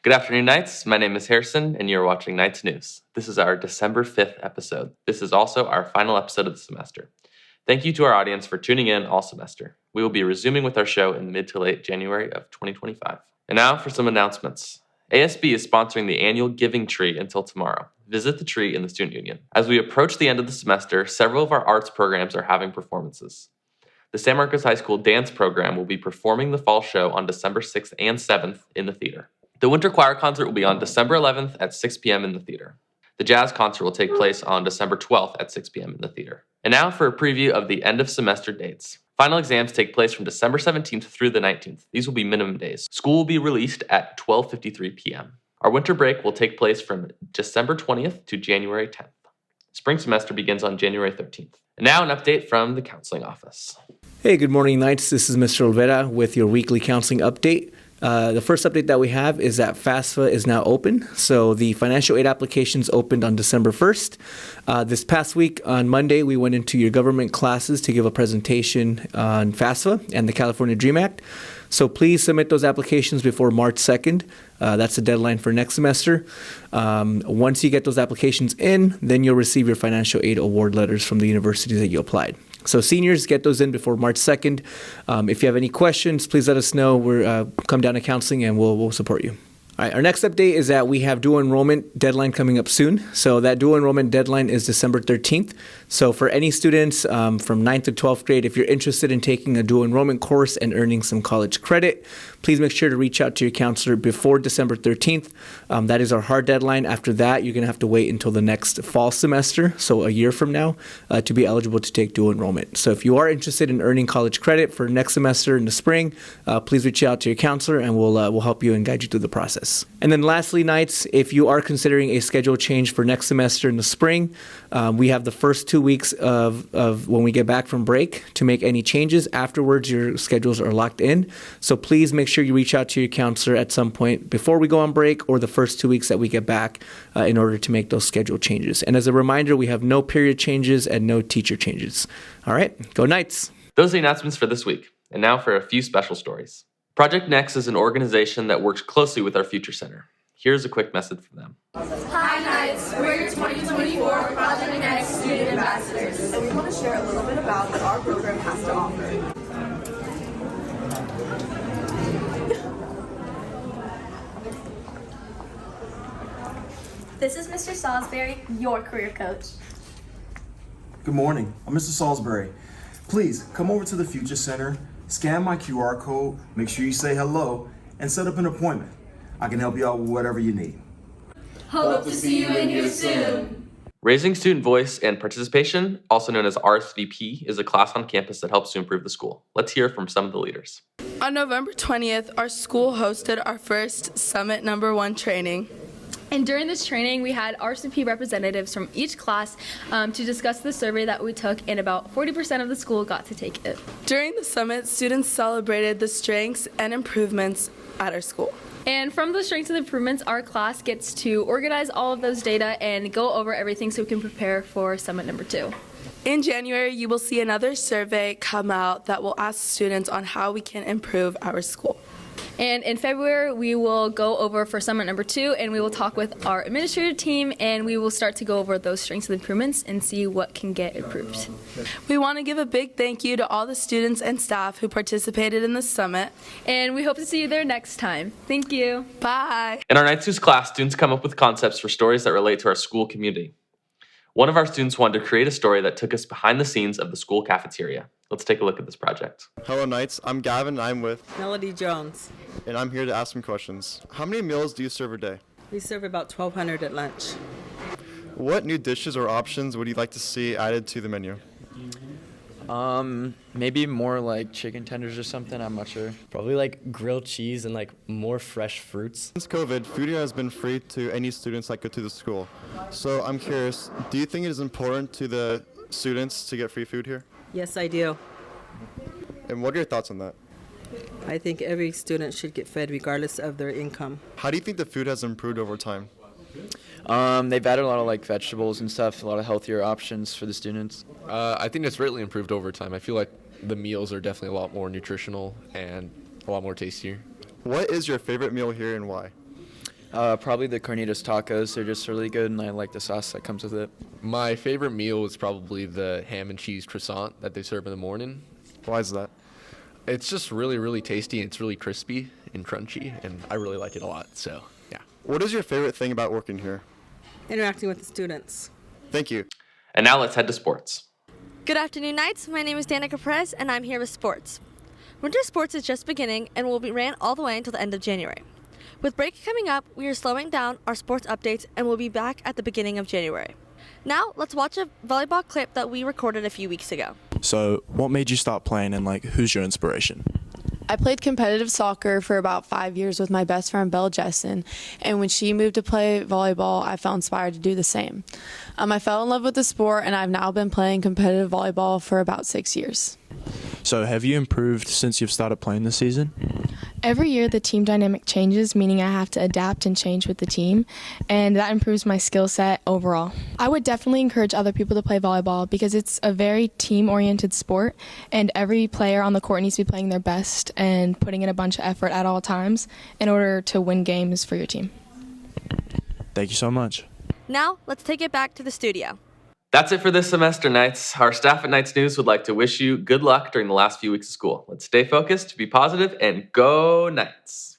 Good afternoon, Knights. My name is Harrison, and you're watching Knights News. This is our December 5th episode. This is also our final episode of the semester. Thank you to our audience for tuning in all semester. We will be resuming with our show in mid to late January of 2025. And now for some announcements. ASB is sponsoring the annual Giving Tree until tomorrow. Visit the tree in the Student Union. As we approach the end of the semester, several of our arts programs are having performances. The San Marcos High School dance program will be performing the fall show on December 6th and 7th in the theater. The winter choir concert will be on December 11th at 6 p.m. in the theater. The jazz concert will take place on December 12th at 6 p.m. in the theater. And now for a preview of the end of semester dates. Final exams take place from December 17th through the 19th. These will be minimum days. School will be released at 12:53 p.m. Our winter break will take place from December 20th to January 10th. Spring semester begins on January 13th. And now an update from the counseling office. Hey, good morning, Knights. This is Mr. Olvera with your weekly counseling update. The first update that we have is that FAFSA is now open. So the financial aid applications opened on December 1st. This past week on Monday, we went into your government classes to give a presentation on FAFSA and the California DREAM Act. So please submit those applications before March 2nd. That's the deadline for next semester. Once you get those applications in, then you'll receive your financial aid award letters from the universities that you applied. So seniors, get those in before March 2nd. If you have any questions, please let us know. We're come down to counseling and we'll support you. All right, our next update is that we have dual enrollment deadline coming up soon. So that dual enrollment deadline is December 13th. So for any students from 9th to 12th grade, if you're interested in taking a dual enrollment course and earning some college credit, please make sure to reach out to your counselor before December 13th. That is our hard deadline. After that, you're going to have to wait until the next fall semester, so a year from now, to be eligible to take dual enrollment. So if you are interested in earning college credit for next semester in the spring, please reach out to your counselor and we'll help you and guide you through the process. And then lastly, Knights, if you are considering a schedule change for next semester in the spring, we have the first 2 weeks of when we get back from break to make any changes. Afterwards, your schedules are locked in. So please make sure you reach out to your counselor at some point before we go on break or the first 2 weeks that we get back in order to make those schedule changes. And as a reminder, we have no period changes and no teacher changes. All right, go Knights. Those are the announcements for this week. And now for a few special stories. Project Next is an organization that works closely with our Future Center. Here's a quick message from them. Hi Knights, we're your 2024 Project Next Student Ambassadors. And we want to share a little bit about what our program has to offer. This is Mr. Salisbury, your career coach. Good morning, I'm Mr. Salisbury. Please come over to the Future Center, scan my QR code, make sure you say hello, and set up an appointment. I can help you out with whatever you need. Hope to see you in here soon. Raising Student Voice and Participation, also known as RSVP, is a class on campus that helps to improve the school. Let's hear from some of the leaders. On November 20th, our school hosted our first Summit #1 training. And during this training, we had RCP representatives from each class to discuss the survey that we took, and about 40% of the school got to take it. During the summit, students celebrated the strengths and improvements at our school. And from the strengths and improvements, our class gets to organize all of those data and go over everything so we can prepare for Summit #2. In January, you will see another survey come out that will ask students on how we can improve our school. And in February, we will go over for Summit #2, and we will talk with our administrative team, and we will start to go over those strengths and improvements and see what can get improved. We want to give a big thank you to all the students and staff who participated in the summit. And we hope to see you there next time. Thank you. Bye. In our Nights News class, students come up with concepts for stories that relate to our school community. One of our students wanted to create a story that took us behind the scenes of the school cafeteria. Let's take a look at this project. Hello Knights, I'm Gavin and I'm with Melody Jones. and I'm here to ask some questions. How many meals do you serve a day? We serve about 1,200 at lunch. What new dishes or options would you like to see added to the menu? Maybe more like chicken tenders or something, I'm not sure. Probably like grilled cheese and like more fresh fruits. Since COVID, food has been free to any students that go to the school. So I'm curious, do you think it is important to the students to get free food here? Yes, I do. And what are your thoughts on that? I think every student should get fed regardless of their income. How do you think the food has improved over time? They've added a lot of like vegetables and stuff, a lot of healthier options for the students. I think it's greatly improved over time. I feel like the meals are definitely a lot more nutritional and a lot more tastier. What is your favorite meal here and why? Probably the carnitas tacos. They're just really good, and I like the sauce that comes with it. My favorite meal is probably the ham and cheese croissant that they serve in the morning. Why is that? It's just really, really tasty. And it's really crispy and crunchy, and I really like it a lot. So, yeah. What is your favorite thing about working here? Interacting with the students. Thank you. And now let's head to sports. Good afternoon, Knights. My name is Danica Perez, and I'm here with sports. Winter sports is just beginning and will be ran all the way until the end of January. With break coming up, we are slowing down our sports updates and will be back at the beginning of January. Now, let's watch a volleyball clip that we recorded a few weeks ago. So, what made you start playing, and who's your inspiration? I played competitive soccer for about 5 years with my best friend Belle Jessen, and when she moved to play volleyball, I felt inspired to do the same. I fell in love with the sport, and I've now been playing competitive volleyball for about 6 years. So, have you improved since you've started playing this season? Every year the team dynamic changes, meaning I have to adapt and change with the team, and that improves my skill set overall. I would definitely encourage other people to play volleyball because it's a very team-oriented sport, and every player on the court needs to be playing their best and putting in a bunch of effort at all times in order to win games for your team. Thank you so much. Now, let's take it back to the studio. That's it for this semester, Knights. Our staff at Knights News would like to wish you good luck during the last few weeks of school. Let's stay focused, be positive, and go Knights!